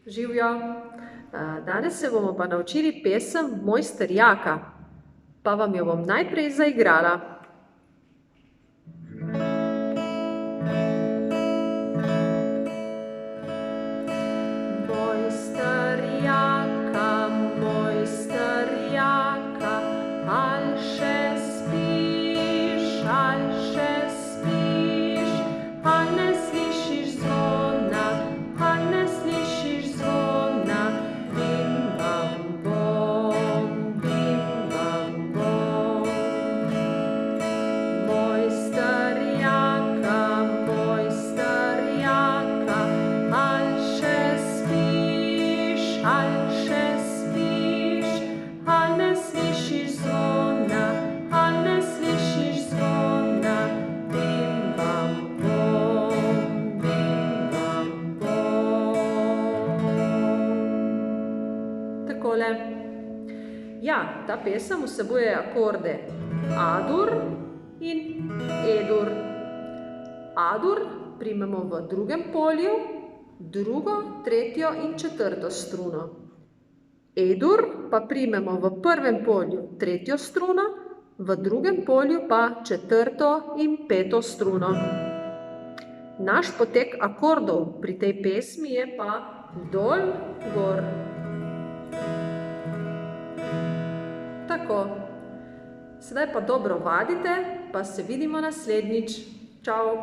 Živjo! Danes se bomo pa naučili pesem Mojster Jaka, pa vam jo bom najprej zaigrala. Mojster Jaka, al še spiš, al ne slišiš zvona, bim bam bom, Mojster Jaka, al še spiš, al ne slišiš zvona, bim bam bom. Takole. Ja, ta pesem vsebuje akorde A-dur in E-dur. A-dur primemo v drugem polju, drugo, tretjo in četrto struno. E-dur pa primemo v prvem polju tretjo struno, v drugem polju pa četrto in peto struno. Naš potek akordov pri tej pesmi je pa dol, gor. Tako. Sedaj pa dobro vadite, pa se vidimo naslednjič. Čau!